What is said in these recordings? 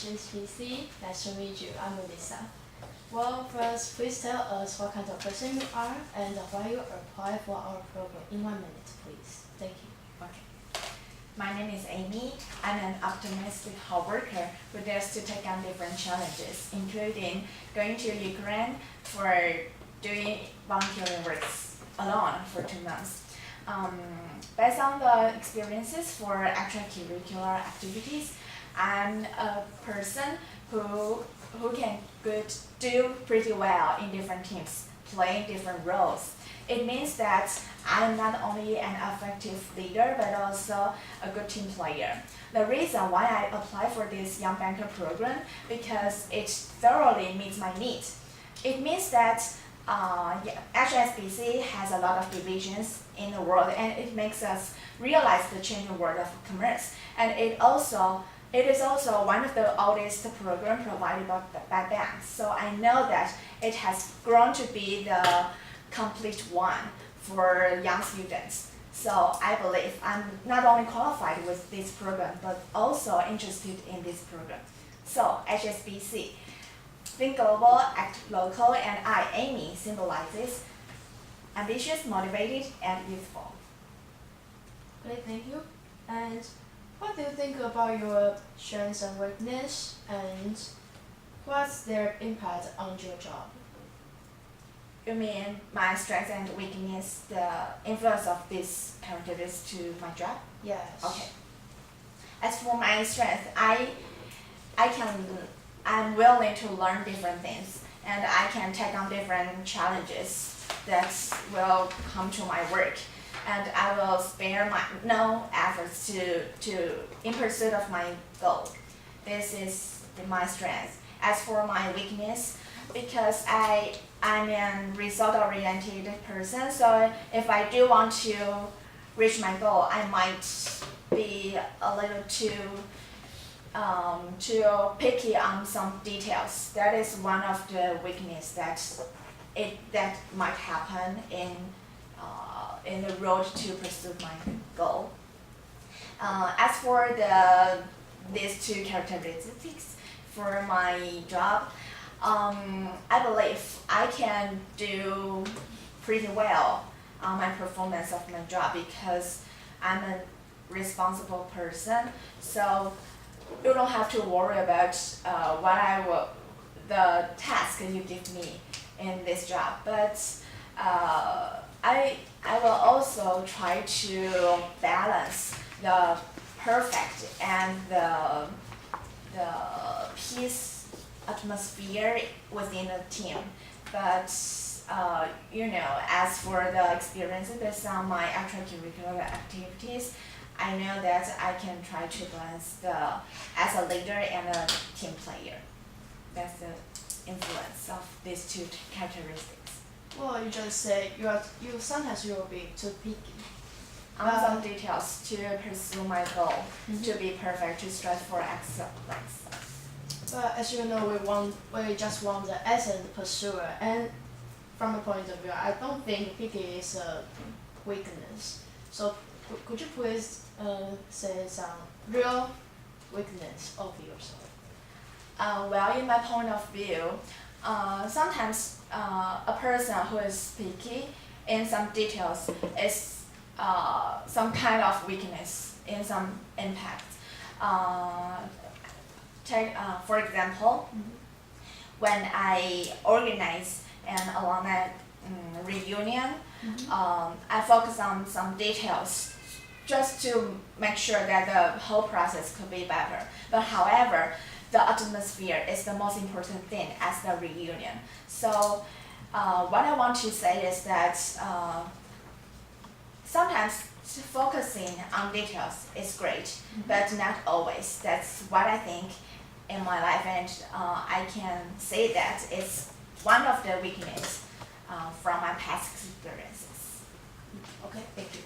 HSBC. Nice to meet you. I'm Melissa. Well, first, please tell us what kind of person you are and why you apply for our program in 1 minute, please. Thank you. Okay. My name is Amy. I'm an optimistic hard worker who dares to take on different challenges, including going to Ukraine for doing volunteering works alone for 2 months. Based on the experiences for extracurricular activities, I'm a person who can do pretty well in different teams, playing different roles. It means that I'm not only an effective leader, but also a good team player. The reason why I apply for this Young Banker program, because it thoroughly meets my needs. It means that HSBC has a lot of divisions in the world, and it makes us realize the changing world of commerce. And it is also one of the oldest programs provided by banks. So I know that it has grown to be the complete one for young students. So I believe I'm not only qualified with this program, but also interested in this program. So HSBC, think global, act local, and I, Amy, symbolizes ambitious, motivated, and youthful. Great, thank you. And what do you think about your strengths and weakness, and what's their impact on your job? You mean my strengths and weakness, the influence of these characteristics to my job? Yes. Okay. As for my strength, I'm willing to learn different things, and I can take on different challenges that will come to my work, and I will spare no efforts to in pursuit of my goal. This is my strength. As for my weakness, because I'm a result-oriented person, so if I do want to reach my goal, I might be a little too picky on some details. That is one of the weakness that might happen in the road to pursue my goal. As for these two characteristics for my job, I believe I can do pretty well on my performance of my job because I'm a responsible person. So you don't have to worry about the task you give me in this job. But I will also try to balance the perfect and the peace atmosphere within the team. But as for the experiences based on my extracurricular activities, I know that I can try to balance as a leader and a team player. That's the influence of these two characteristics. Well, you just say sometimes you will be too picky. On some details to pursue my goal, to be perfect, to strive for excellence. But as you know, we just want the excellent pursuer, and from a point of view, I don't think picky is a weakness. So could you please say some real weakness of yourself? Well, in my point of view, sometimes a person who is picky in some details is some kind of weakness in some impact. For example, when I organize an alumni reunion, I focus on some details just to make sure that the whole process could be better. But however, the atmosphere is the most important thing as the reunion. So what I want to say is that sometimes focusing on details is great, but not always. That's what I think in my life, and I can say that it's one of the weaknesses from my past experiences. Okay, thank you.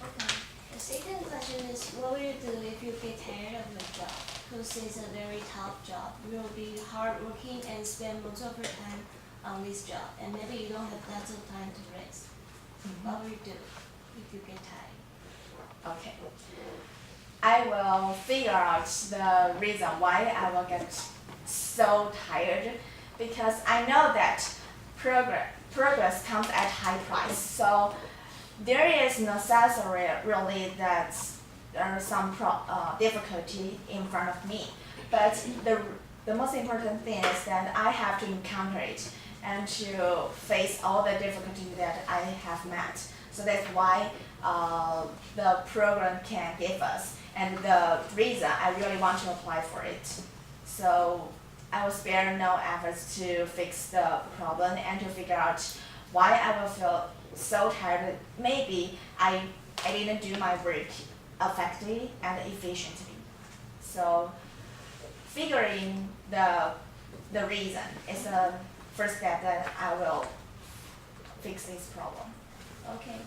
Okay. The second question is, what will you do if you get tired of your job? Because it's a very tough job. You will be hardworking and spend most of your time on this job, and maybe you don't have lots of time to rest. What will you do if you get tired? Okay. I will figure out the reason why I will get so tired, because I know that progress comes at high price. So there is necessary really that there is some difficulty in front of me, but the most important thing is that I have to encounter it and to face all the difficulty that I have met. So that's why the program can give us, and the reason I really want to apply for it. So I will spare no efforts to fix the problem and to figure out why I will feel so tired. Maybe I didn't do my work effectively and efficiently. So figuring the reason is the first step that I will fix this problem. Okay.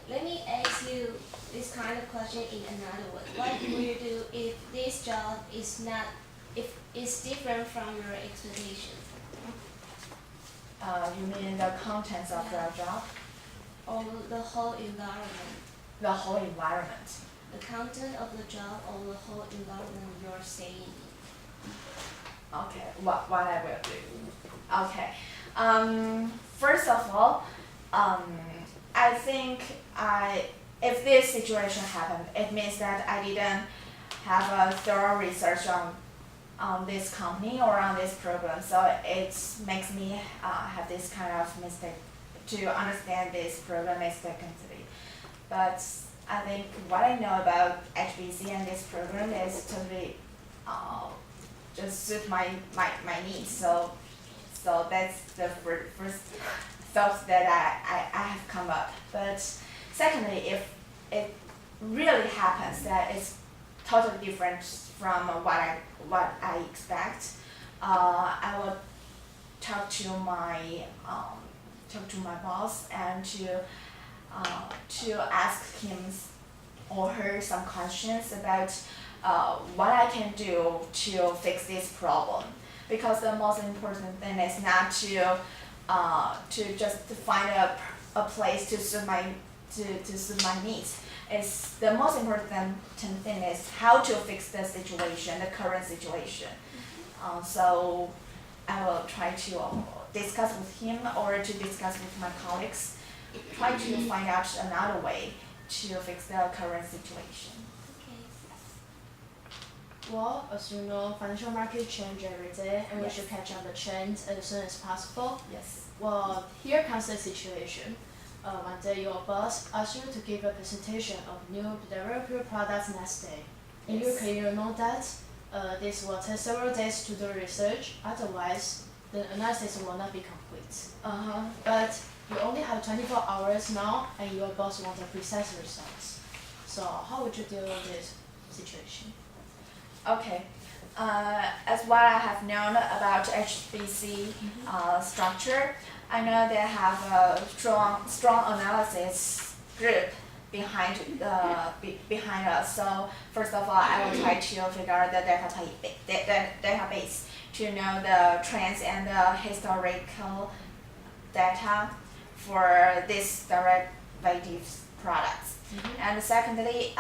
Let me ask you this kind of question in another way. What will you do if this job is not, if it's different from your expectation? You mean the contents of the job? Or the whole environment? The whole environment. The content of the job or the whole environment you're staying in? Okay, what I will do. Okay. First of all, I think if this situation happened, it means that I didn't have a thorough research on this company or on this program. So it makes me have this kind of mistake to understand this program mistakenly. But I think what I know about HBC and this program is totally just suit my needs. So that's the first thoughts that I have come up. But secondly, if it really happens that it's totally different from what I expect, I will talk to my boss and to ask him or her some questions about what I can do to fix this problem. Because the most important thing is not to just find a place to suit my needs. It's the most important thing is how to fix the situation, the current situation. So I will try to discuss with him or to discuss with my colleagues, try to find out another way to fix the current situation. Okay. Well, as you know, financial market change every day, and we Yes. should catch up the trends as soon as possible. Yes. Well, here comes the situation. One day your boss asks you to give a presentation of new developer products next day. In your Yes. case, you know that this will take several days to do research, otherwise the analysis will not be complete. But you only have 24 hours now, and your boss wants a precise results. So how would you deal with this situation? Okay. As what I have known about HBC structure, I know they have a strong analysis group behind us. So first of all, I will try to figure out the database to know the trends and the historical data for these derivatives products. And secondly,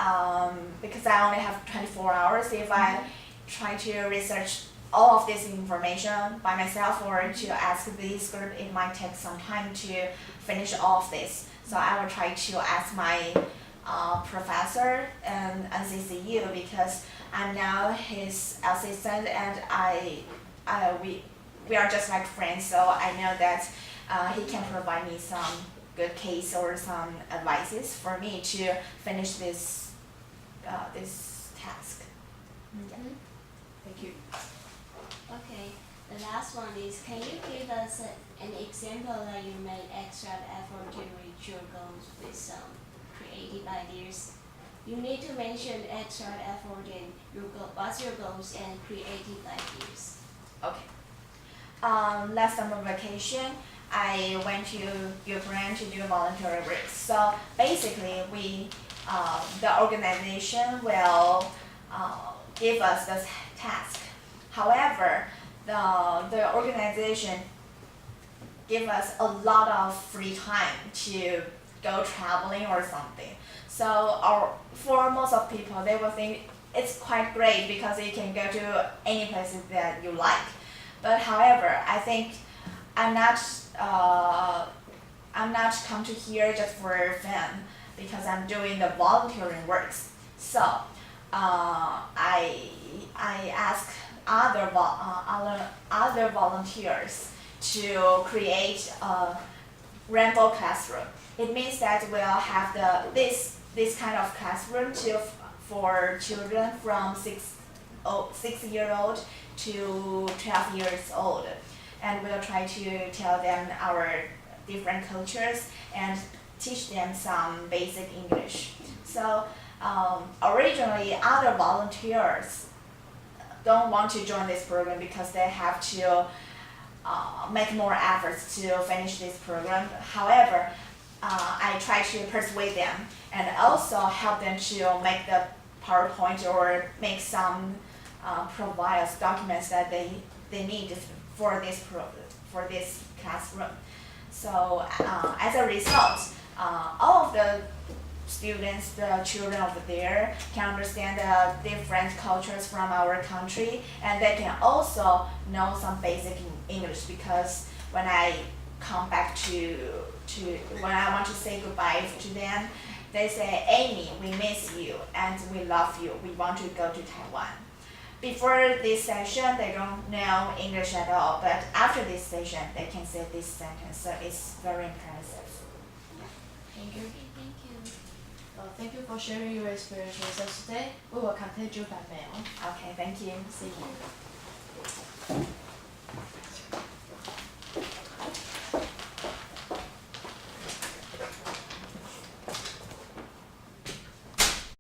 because I only have 24 hours, if I try to research all of this information by myself or to ask this group, it might take some time to finish all of this. So I will try to ask my professor and NCCU, because I'm now his assistant and we are just like friends. So I know that he can provide me some good case or some advices for me to finish this task. Thank you. Okay, the last one is, can you give us an example that you made extra effort to reach your goals with some creative ideas? You need to mention extra effort and what's your goals and creative ideas. Okay. Last summer vacation, I went to Ukraine to do voluntary work. So basically, the organization will give us this task. However, the organization give us a lot of free time to go traveling or something. So for most of people, they will think it's quite great because you can go to any places that you like. But however, I think I'm not come to here just for fun because I'm doing the volunteering works. So I ask other volunteers to create a rainbow classroom. It means that we'll have this kind of classroom for children from 6 year old to 12 years old, and we'll try to tell them our different cultures and teach them some basic English. So originally, other volunteers don't want to join this program because they have to make more efforts to finish this program. However, I try to persuade them and also help them to make the PowerPoint or make some provide us documents that they need for this classroom. So as a result, all of the students, the children over there can understand the different cultures from our country, and they can also know some basic English, because when I come back to when I want to say goodbye to them, they say, Amy, we miss you and we love you. We want to go to Taiwan. Before this session, they don't know English at all, but after this session, they can say this sentence. So it's very impressive. Thank you. Okay, thank you. Thank you for sharing your experience with us today. We will contact you by mail. Okay, thank you. See you.